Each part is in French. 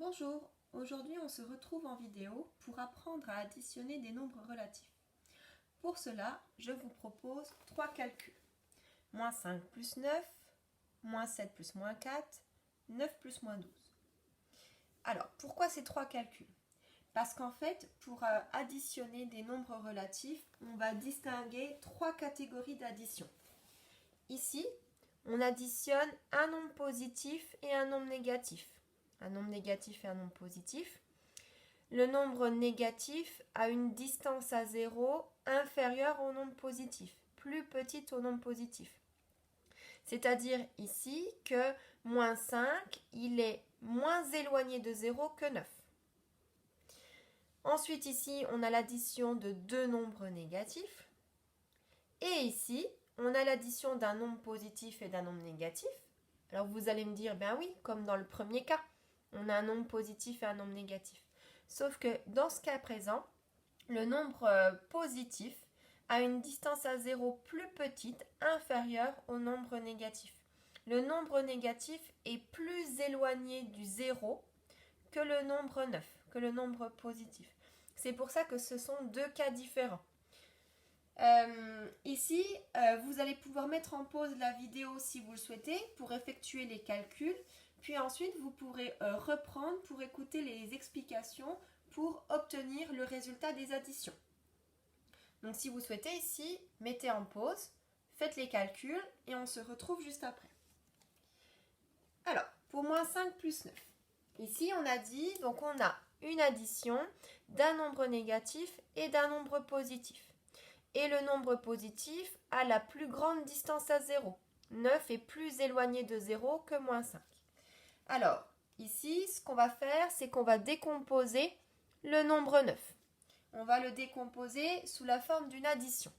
Bonjour, aujourd'hui on se retrouve en vidéo pour apprendre à additionner des nombres relatifs. Pour cela, je vous propose trois calculs. Moins 5 plus 9, moins 7 plus moins 4, 9 plus moins 12. Alors, pourquoi ces trois calculs? Parce qu'en fait, pour additionner des nombres relatifs, on va distinguer trois catégories d'addition. Ici, on additionne un nombre positif et un nombre négatif. Un nombre négatif et un nombre positif. Le nombre négatif a une distance à 0 inférieure au nombre positif, plus petite au nombre positif. C'est-à-dire ici que moins 5, il est moins éloigné de 0 que 9. Ensuite ici, on a l'addition de deux nombres négatifs. Et ici, on a l'addition d'un nombre positif et d'un nombre négatif. Alors vous allez me dire, ben oui, comme dans le premier cas, on a un nombre positif et un nombre négatif. Sauf que dans ce cas présent, le nombre positif a une distance à 0 plus petite, inférieure au nombre négatif. Le nombre négatif est plus éloigné du 0 que le nombre 9, que le nombre positif. C'est pour ça que ce sont deux cas différents. Ici, vous allez pouvoir mettre en pause la vidéo si vous le souhaitez pour effectuer les calculs. Puis ensuite, vous pourrez reprendre pour écouter les explications pour obtenir le résultat des additions. Donc si vous souhaitez ici, mettez en pause, faites les calculs et on se retrouve juste après. Alors, pour moins 5 plus 9. Ici, on a dit, donc on a une addition d'un nombre négatif et d'un nombre positif. Et le nombre positif a la plus grande distance à 0. 9 est plus éloigné de 0 que moins 5. Alors, ici, ce qu'on va faire, c'est qu'on va décomposer le nombre 9. On va le décomposer sous la forme d'une addition.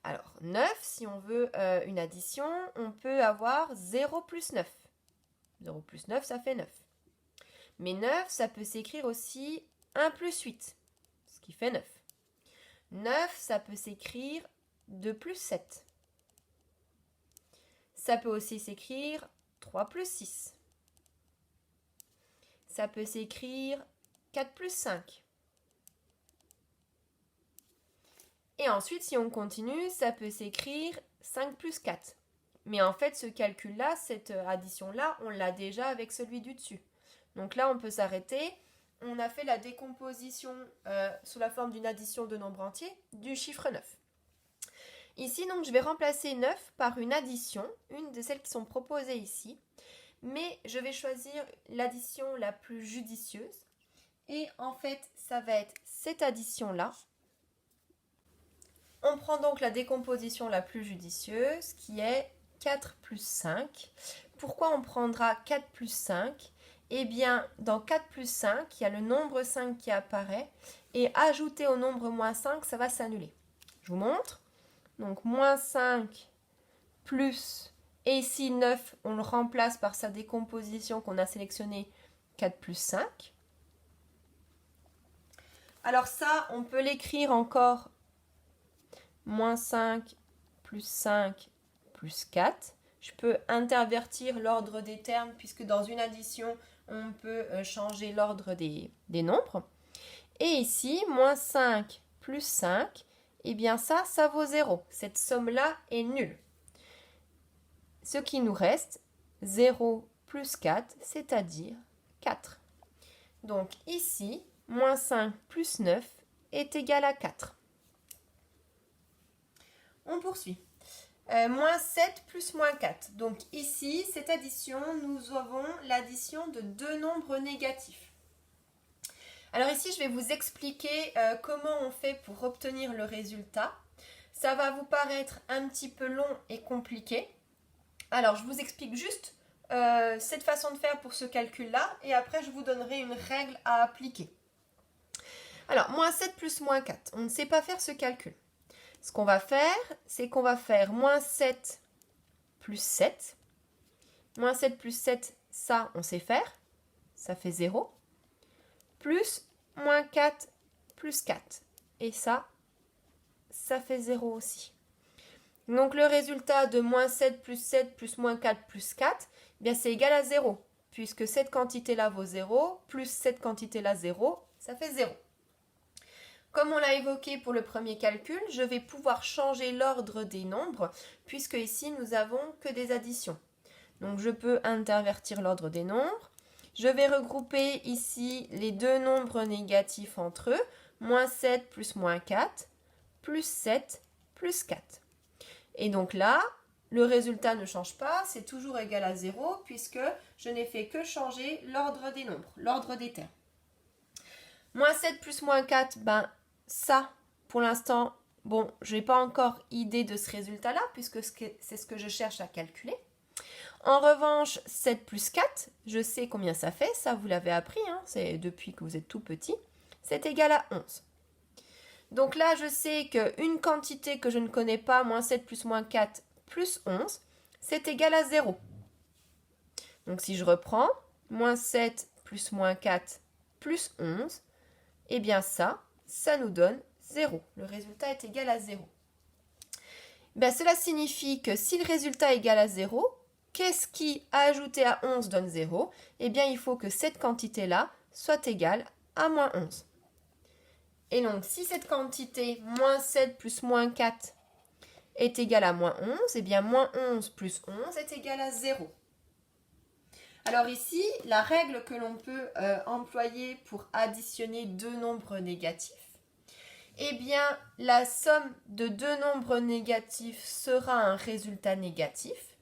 Alors, 9, si on veut une addition, on peut avoir 0 plus 9. 0 plus 9, ça fait 9. Mais 9, ça peut s'écrire aussi 1 plus 8, ce qui fait 9. 9, ça peut s'écrire 2 plus 7. Ça peut aussi s'écrire 3 plus 6. Ça peut s'écrire 4 plus 5. Et ensuite, si on continue, ça peut s'écrire 5 plus 4. Mais en fait, ce calcul-là, cette addition-là, on l'a déjà avec celui du dessus. Donc là, on peut s'arrêter. On a fait la décomposition sous la forme d'une addition de nombres entiers du chiffre 9. Ici, donc, je vais remplacer 9 par une addition, une de celles qui sont proposées ici. Mais je vais choisir l'addition la plus judicieuse. Et en fait, ça va être cette addition-là. On prend donc la décomposition la plus judicieuse, qui est 4 plus 5. Pourquoi on prendra 4 plus 5 ? Eh bien, dans 4 plus 5, il y a le nombre 5 qui apparaît. Et ajouter au nombre moins 5, ça va s'annuler. Je vous montre. Donc, moins 5 plus, et ici 9, on le remplace par sa décomposition qu'on a sélectionnée 4 plus 5. Alors ça, on peut l'écrire encore moins 5 plus 5 plus 4. Je peux intervertir l'ordre des termes puisque dans une addition, on peut changer l'ordre des nombres. Et ici, moins 5 plus 5, eh bien ça vaut 0. Cette somme-là est nulle. Ce qui nous reste, 0 plus 4, c'est-à-dire 4. Donc ici, moins 5 plus 9 est égal à 4. On poursuit. Moins 7 plus moins 4. Donc ici, cette addition, nous avons l'addition de deux nombres négatifs. Alors ici, je vais vous expliquer comment on fait pour obtenir le résultat. Ça va vous paraître un petit peu long et compliqué. Alors, je vous explique juste cette façon de faire pour ce calcul-là et après, je vous donnerai une règle à appliquer. Alors, moins 7 plus moins 4. On ne sait pas faire ce calcul. Ce qu'on va faire, c'est qu'on va faire moins 7 plus 7. Moins 7 plus 7, ça, on sait faire. Ça fait 0. Plus moins 4 plus 4. Et ça fait 0 aussi. Donc le résultat de moins 7 plus moins 4 plus 4, eh bien c'est égal à 0, puisque cette quantité-là vaut 0, plus cette quantité-là 0, ça fait 0. Comme on l'a évoqué pour le premier calcul, je vais pouvoir changer l'ordre des nombres, puisque ici nous n'avons que des additions. Donc je peux intervertir l'ordre des nombres. Je vais regrouper ici les deux nombres négatifs entre eux, moins 7 plus moins 4, plus 7 plus 4. Et donc là, le résultat ne change pas, c'est toujours égal à 0, puisque je n'ai fait que changer l'ordre des nombres, l'ordre des termes. Moins 7 plus moins 4, ben ça, pour l'instant, bon, je n'ai pas encore idée de ce résultat-là, puisque c'est ce que je cherche à calculer. En revanche, 7 plus 4, je sais combien ça fait, ça vous l'avez appris, hein, c'est depuis que vous êtes tout petit, c'est égal à 11. Donc là, je sais qu'une quantité que je ne connais pas, moins 7 plus moins 4 plus 11, c'est égal à 0. Donc si je reprends, moins 7 plus moins 4 plus 11, eh bien ça nous donne 0. Le résultat est égal à 0. Ben, cela signifie que si le résultat est égal à 0, qu'est-ce qui, ajouté à 11, donne 0? Eh bien, il faut que cette quantité-là soit égale à moins 11. Et donc, si cette quantité, moins 7 plus moins 4, est égale à moins 11, eh bien, moins 11 plus 11 est égal à 0. Alors ici, la règle que l'on peut employer pour additionner deux nombres négatifs, eh bien, la somme de deux nombres négatifs sera un résultat négatif.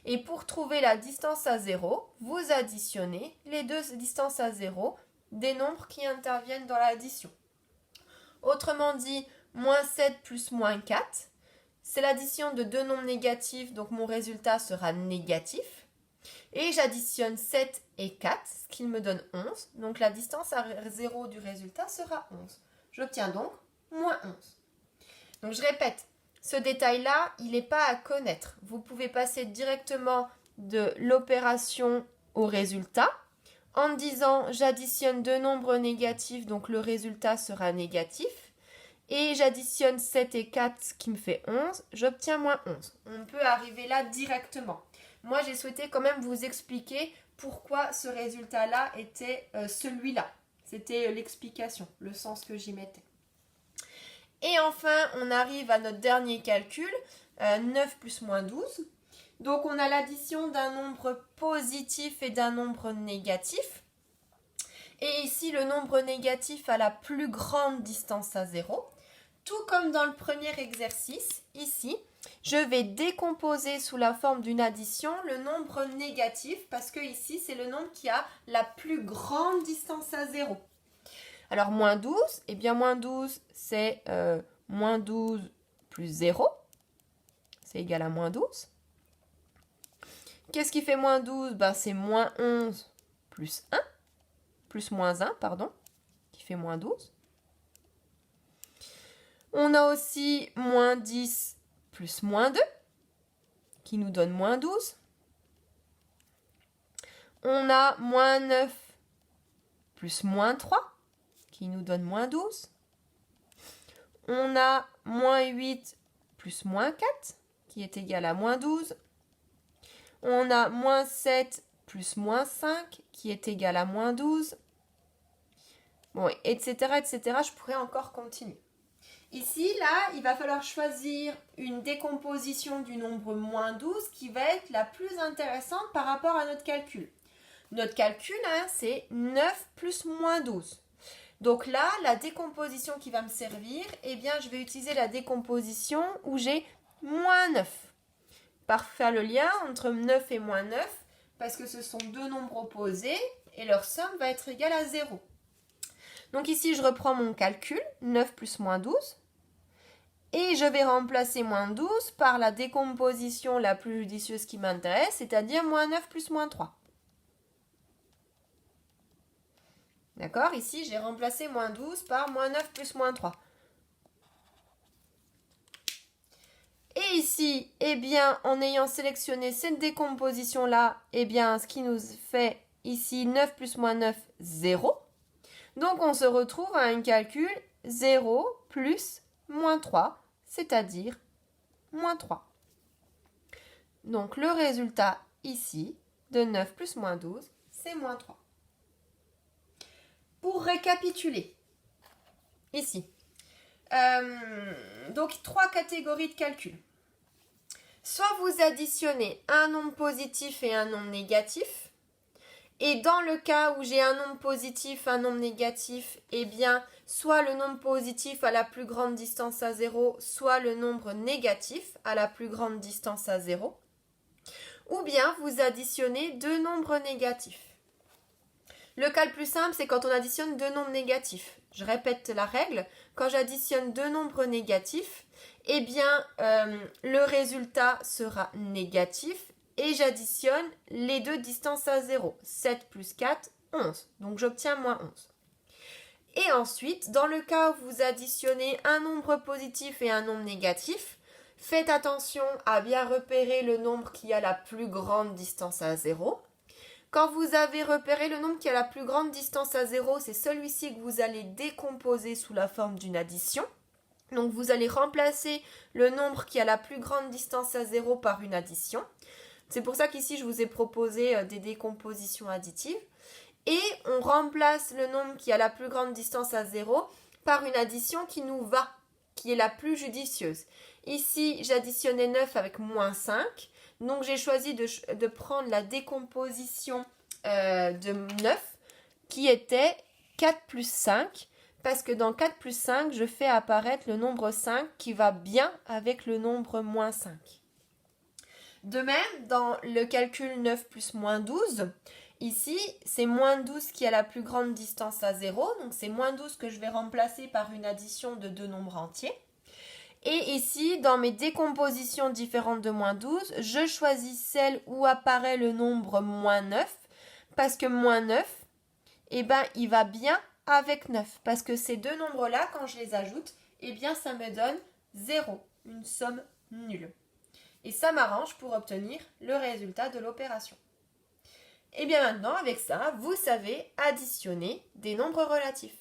Et pour trouver la distance à 0, vous additionnez les deux distances à 0 des nombres qui interviennent dans l'addition. Autrement dit, moins 7 plus moins 4, c'est l'addition de deux nombres négatifs, donc mon résultat sera négatif. Et j'additionne 7 et 4, ce qui me donne 11. Donc la distance à 0 du résultat sera 11. J'obtiens donc moins 11. Donc je répète, ce détail-là, il n'est pas à connaître. Vous pouvez passer directement de l'opération au résultat en disant j'additionne deux nombres négatifs, donc le résultat sera négatif. Et j'additionne 7 et 4, ce qui me fait 11, j'obtiens moins 11. On peut arriver là directement. Moi, j'ai souhaité quand même vous expliquer pourquoi ce résultat-là était celui-là. C'était l'explication, le sens que j'y mettais. Et enfin, on arrive à notre dernier calcul, 9 plus moins 12. Donc, on a l'addition d'un nombre positif et d'un nombre négatif. Et ici, le nombre négatif a la plus grande distance à 0. Tout comme dans le premier exercice, ici, je vais décomposer sous la forme d'une addition le nombre négatif parce que ici, c'est le nombre qui a la plus grande distance à 0. Alors, moins 12, eh bien, moins 12, c'est moins 12 plus 0. C'est égal à moins 12. Qu'est-ce qui fait moins 12? Ben, c'est moins 11 plus 1, plus moins 1, pardon, qui fait moins 12. On a aussi moins 10 plus moins 2, qui nous donne moins 12. On a moins 9 plus moins 3, qui nous donne moins 12. On a moins 8 plus moins 4, qui est égal à moins 12. On a moins 7 plus moins 5, qui est égal à moins 12. Bon, etc., etc. Je pourrais encore continuer. Ici, là, il va falloir choisir une décomposition du nombre moins 12 qui va être la plus intéressante par rapport à notre calcul. Notre calcul, hein, c'est 9 plus moins 12. Donc là, la décomposition qui va me servir, eh bien, je vais utiliser la décomposition où j'ai moins 9. Par faire le lien entre 9 et moins 9, parce que ce sont deux nombres opposés et leur somme va être égale à 0. Donc ici, je reprends mon calcul, 9 plus moins 12. Et je vais remplacer moins 12 par la décomposition la plus judicieuse qui m'intéresse, c'est-à-dire moins 9 plus moins 3. D'accord? Ici, j'ai remplacé moins 12 par moins 9 plus moins 3. Et ici, eh bien, en ayant sélectionné cette décomposition-là, eh bien, ce qui nous fait ici 9 plus moins 9, 0. Donc, on se retrouve à un calcul 0 plus moins 3, c'est-à-dire moins 3. Donc, le résultat ici de 9 plus moins 12, c'est moins 3. Pour récapituler, ici, donc 3 catégories de calcul. Soit vous additionnez un nombre positif et un nombre négatif, et dans le cas où j'ai un nombre positif, un nombre négatif, eh bien, soit le nombre positif à la plus grande distance à 0, soit le nombre négatif à la plus grande distance à 0. Ou bien vous additionnez deux nombres négatifs. Le cas le plus simple, c'est quand on additionne deux nombres négatifs. Je répète la règle. Quand j'additionne deux nombres négatifs, eh bien, le résultat sera négatif et j'additionne les deux distances à 0. 7 plus 4, 11. Donc, j'obtiens moins 11. Et ensuite, dans le cas où vous additionnez un nombre positif et un nombre négatif, faites attention à bien repérer le nombre qui a la plus grande distance à 0. Quand vous avez repéré le nombre qui a la plus grande distance à 0, c'est celui-ci que vous allez décomposer sous la forme d'une addition. Donc vous allez remplacer le nombre qui a la plus grande distance à 0 par une addition. C'est pour ça qu'ici je vous ai proposé des décompositions additives. Et on remplace le nombre qui a la plus grande distance à 0 par une addition qui nous va, qui est la plus judicieuse. Ici, j'additionnais 9 avec moins 5. Donc, j'ai choisi de prendre la décomposition de 9 qui était 4 plus 5. Parce que dans 4 plus 5, je fais apparaître le nombre 5 qui va bien avec le nombre moins 5. De même, dans le calcul 9 plus moins 12, ici, c'est moins 12 qui a la plus grande distance à 0. Donc, c'est moins 12 que je vais remplacer par une addition de deux nombres entiers. Et ici, dans mes décompositions différentes de moins 12, je choisis celle où apparaît le nombre moins 9. Parce que moins 9, eh ben, il va bien avec 9. Parce que ces deux nombres-là, quand je les ajoute, eh bien, ça me donne 0, une somme nulle. Et ça m'arrange pour obtenir le résultat de l'opération. Et bien maintenant, avec ça, vous savez additionner des nombres relatifs.